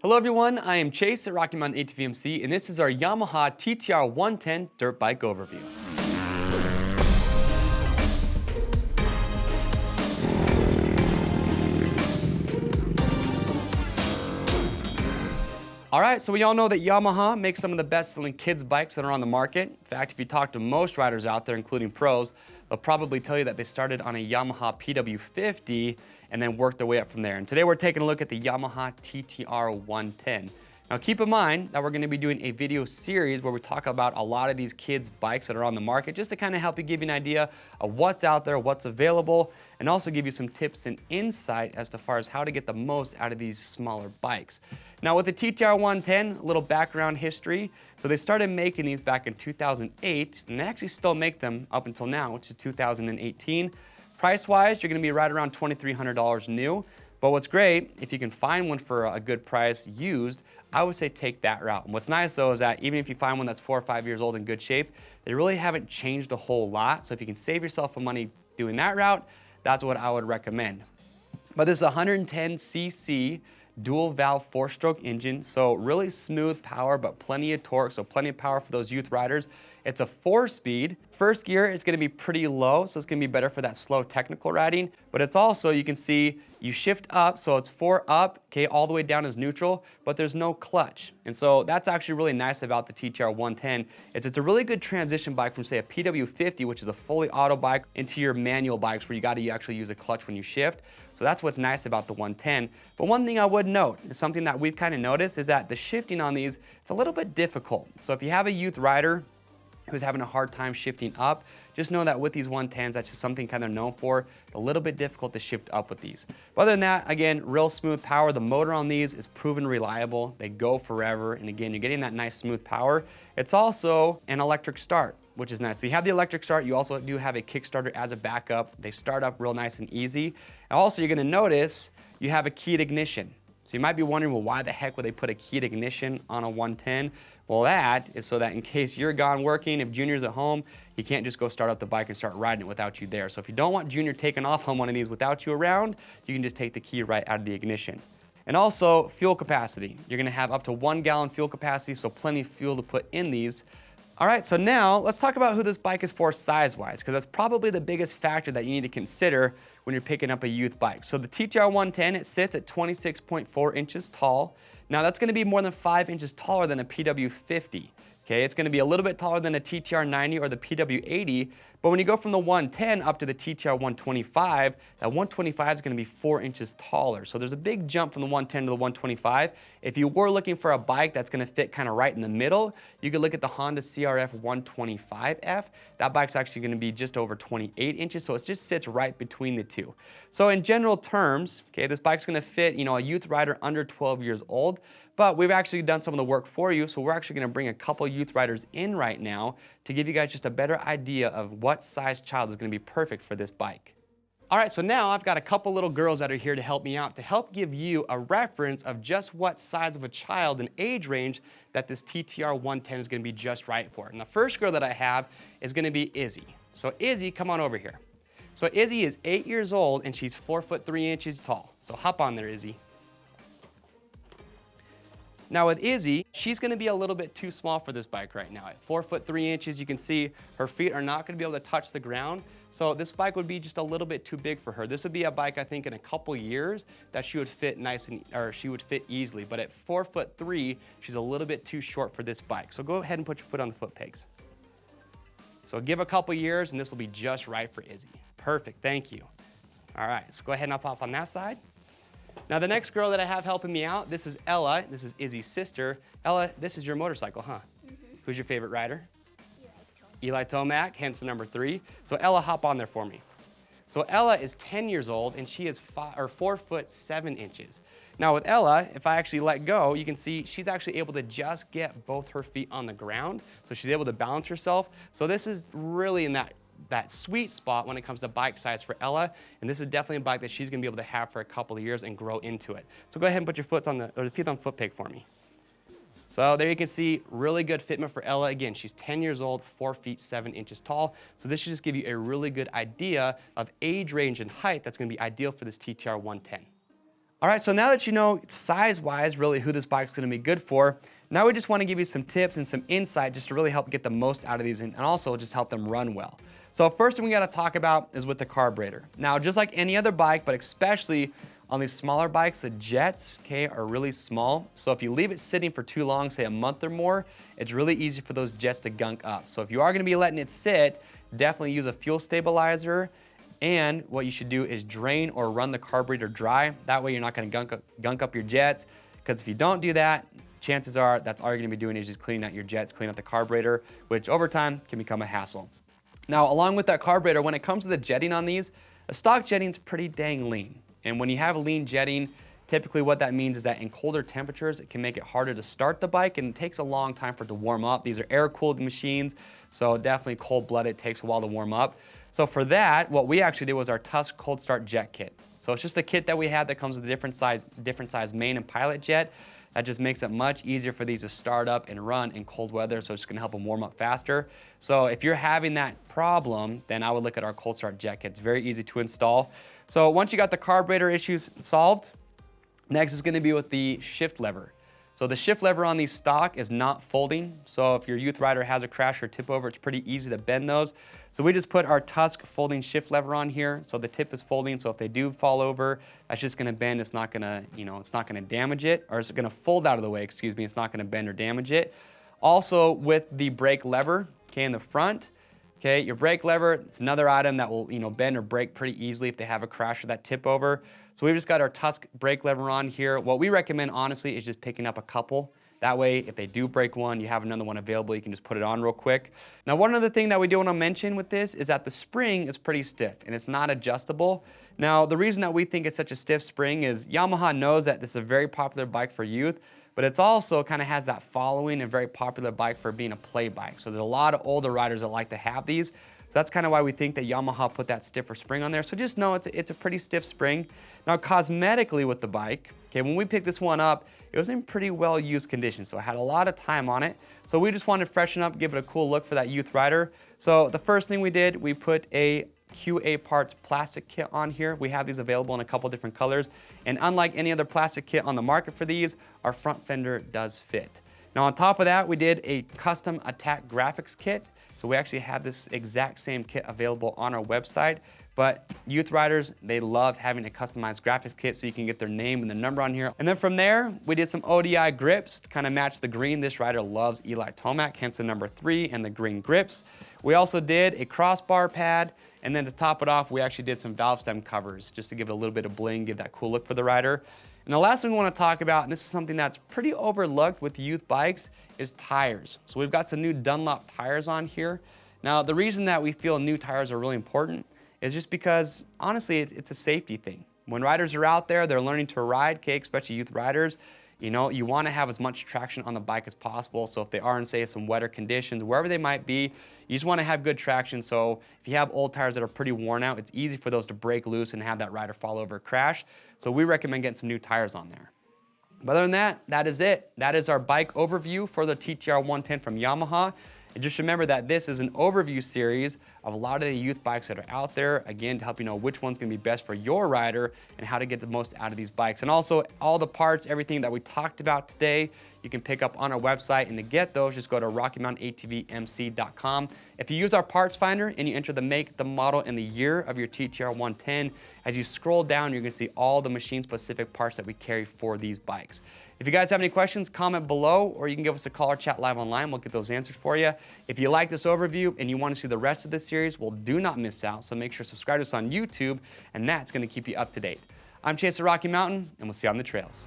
Hello everyone, I am Chase at Rocky Mountain ATVMC, and this is our Yamaha TT-R110 dirt bike overview. Alright, so we all know that Yamaha makes some of the best-selling kids bikes that are on the market. In fact, if you talk to most riders out there, including pros, they'll probably tell you that they started on a Yamaha PW50 and then worked their way up from there. And today we're taking a look at the Yamaha TT-R110. Now keep in mind that we're going to be doing a video series where we talk about a lot of these kids' bikes that are on the market, just to kind of help you give you an idea of what's out there, what's available, and also give you some tips and insight as to far as how to get the most out of these smaller bikes. Now with the TT-R110, a little background history. So they started making these back in 2008, and they actually still make them up until now, which is 2018. Price-wise, you're gonna be right around $2,300 new. But what's great, if you can find one for a good price used, I would say take that route. And what's nice though is that even if you find one that's 4 or 5 years old in good shape, they really haven't changed a whole lot. So if you can save yourself some money doing that route, that's what I would recommend. But this is a 110cc dual valve 4-stroke engine, so really smooth power but plenty of torque, so plenty of power for those youth riders. It's a 4-speed. First gear is going to be pretty low, so it's going to be better for that slow technical riding, but it's also, you can see, you shift up, so it's 4 up, okay, all the way down is neutral, but there's no clutch. And so that's actually really nice about the TT-R110, is it's a really good transition bike from, say, a PW50, which is a fully auto bike, into your manual bikes where you got to actually use a clutch when you shift. So that's what's nice about the 110. But one thing I would note, is something that we've kind of noticed, is that the shifting on these, it's a little bit difficult. So if you have a youth rider who's having a hard time shifting up, just know that with these 110s, that's just something kind of known for, a little bit difficult to shift up with these. But other than that, again, real smooth power. The motor on these is proven reliable. They go forever. And again, you're getting that nice smooth power. It's also an electric start, which is nice. So you have the electric start. You also do have a Kickstarter as a backup. They start up real nice and easy. And also, you're gonna notice you have a keyed ignition. So you might be wondering, well, why the heck would they put a keyed ignition on a 110? Well, that is so that in case you're gone working, if Junior's at home, he can't just go start up the bike and start riding it without you there. So if you don't want Junior taking off on one of these without you around, you can just take the key right out of the ignition. And also, fuel capacity. You're gonna have up to 1 gallon fuel capacity, so plenty of fuel to put in these. All right, so now let's talk about who this bike is for size-wise, because that's probably the biggest factor that you need to consider when you're picking up a youth bike. So the TT-R110, it sits at 26.4 inches tall. Now that's gonna be more than 5 inches taller than a PW50. Okay, it's gonna be a little bit taller than a TT-R90 or the PW80, but when you go from the 110 up to the TT-R125, that 125 is gonna be 4 inches taller. So there's a big jump from the 110 to the 125. If you were looking for a bike that's gonna fit kind of right in the middle, you could look at the Honda CRF 125F. That bike's actually gonna be just over 28 inches, so it just sits right between the two. So in general terms, okay, this bike's gonna fit, a youth rider under 12 years old, but we've actually done some of the work for you, so we're actually gonna bring a couple youth riders in right now to give you guys just a better idea of what size child is gonna be perfect for this bike. All right, so now I've got a couple little girls that are here to help me out, to help give you a reference of just what size of a child and age range that this TT-R110 is gonna be just right for. And the first girl that I have is gonna be Izzy. So Izzy, come on over here. So Izzy is 8 years old and she's 4'3" tall. So hop on there, Izzy. Now with Izzy, she's gonna be a little bit too small for this bike right now. At 4'3", you can see her feet are not gonna be able to touch the ground. So this bike would be just a little bit too big for her. This would be a bike, I think, in a couple years that she would fit she would fit easily. But at 4'3", she's a little bit too short for this bike. So go ahead and put your foot on the foot pegs. So give a couple years and this will be just right for Izzy. Perfect, thank you. All right, so go ahead and pop on that side. Now the next girl that I have helping me out, this is Ella. This is Izzy's sister. Ella, this is your motorcycle, huh? Who's your favorite rider? Eli Tomac, hence the number 3. So Ella, hop on there for me. So Ella is 10 years old and she is 4'7". Now with Ella, if I actually let go, you can see she's actually able to just get both her feet on the ground. So she's able to balance herself. So this is really in that sweet spot when it comes to bike size for Ella, and this is definitely a bike that she's gonna be able to have for a couple of years and grow into it. So go ahead and put your feet on the foot peg for me. So there you can see really good fitment for Ella. Again, she's 10 years old, 4'7" tall. So this should just give you a really good idea of age range and height that's gonna be ideal for this TT-R110. All right, so now that you know size-wise really who this bike's gonna be good for, now we just wanna give you some tips and some insight just to really help get the most out of these and also just help them run well. So first thing we gotta talk about is with the carburetor. Now, just like any other bike, but especially on these smaller bikes, the jets, okay, are really small. So if you leave it sitting for too long, say a month or more, it's really easy for those jets to gunk up. So if you are gonna be letting it sit, definitely use a fuel stabilizer. And what you should do is drain or run the carburetor dry. That way you're not gonna gunk up your jets, because if you don't do that, chances are that's all you're gonna be doing is just cleaning out your jets, cleaning out the carburetor, which over time can become a hassle. Now, along with that carburetor, when it comes to the jetting on these, a stock jetting is pretty dang lean. And when you have lean jetting, typically what that means is that in colder temperatures, it can make it harder to start the bike and it takes a long time for it to warm up. These are air-cooled machines, so definitely cold-blooded, takes a while to warm up. So for that, what we actually did was our Tusk Cold Start Jet Kit. So it's just a kit that we have that comes with a different size main and pilot jet. That just makes it much easier for these to start up and run in cold weather, so it's gonna help them warm up faster. So if you're having that problem, then I would look at our Cold Start Jet Kit. It's very easy to install. So once you got the carburetor issues solved, next is gonna be with the shift lever. So the shift lever on these stock is not folding. So if your youth rider has a crash or tip over, it's pretty easy to bend those. So we just put our Tusk folding shift lever on here. So the tip is folding, so if they do fall over, that's just gonna bend. It's not gonna, it's not gonna damage it, or it's gonna fold out of the way, excuse me. It's not gonna bend or damage it. Also with the brake lever, okay, in the front, okay, your brake lever, it's another item that will, bend or break pretty easily if they have a crash or that tip over. So we've just got our Tusk brake lever on here. What we recommend, honestly, is just picking up a couple. That way, if they do break one, you have another one available, you can just put it on real quick. Now, one other thing that we do want to mention with this is that the spring is pretty stiff and it's not adjustable. Now, the reason that we think it's such a stiff spring is Yamaha knows that this is a very popular bike for youth, but it's also kind of has that following and very popular bike for being a play bike. So there's a lot of older riders that like to have these. So that's kind of why we think that Yamaha put that stiffer spring on there. So just know it's a pretty stiff spring. Now, cosmetically with the bike, okay, when we picked this one up, it was in pretty well used condition. So it had a lot of time on it. So we just wanted to freshen up, give it a cool look for that youth rider. So the first thing we did, we put a QA Parts plastic kit on here. We have these available in a couple different colors. And unlike any other plastic kit on the market for these, our front fender does fit. Now on top of that, we did a custom attack graphics kit. So we actually have this exact same kit available on our website. But youth riders, they love having a customized graphics kit so you can get their name and the number on here. And then from there, we did some ODI grips to kind of match the green. This rider loves Eli Tomac, hence the number 3 and the green grips. We also did a crossbar pad, and then to top it off, we actually did some valve stem covers just to give it a little bit of bling, give that cool look for the rider. And the last thing we want to talk about, and this is something that's pretty overlooked with youth bikes, is tires. So we've got some new Dunlop tires on here. Now, the reason that we feel new tires are really important is just because, honestly, it's a safety thing. When riders are out there, they're learning to ride, okay, especially youth riders, you want to have as much traction on the bike as possible. So if they are in, say, some wetter conditions, wherever they might be, you just want to have good traction. So if you have old tires that are pretty worn out, it's easy for those to break loose and have that rider fall over or crash. So we recommend getting some new tires on there. But other than that, that is it. That is our bike overview for the TT-R110 from Yamaha. And just remember that this is an overview series of a lot of the youth bikes that are out there, again, to help you know which one's gonna be best for your rider and how to get the most out of these bikes. And also, all the parts, everything that we talked about today, you can pick up on our website. And to get those, just go to RockyMountainATVMC.com. If you use our parts finder and you enter the make, the model, and the year of your TT-R110, as you scroll down, you're gonna see all the machine-specific parts that we carry for these bikes. If you guys have any questions, comment below, or you can give us a call or chat live online. We'll get those answers for you. If you like this overview and you want to see the rest of this series, well, do not miss out. So make sure to subscribe to us on YouTube, and that's going to keep you up to date. I'm Chase at Rocky Mountain, and we'll see you on the trails.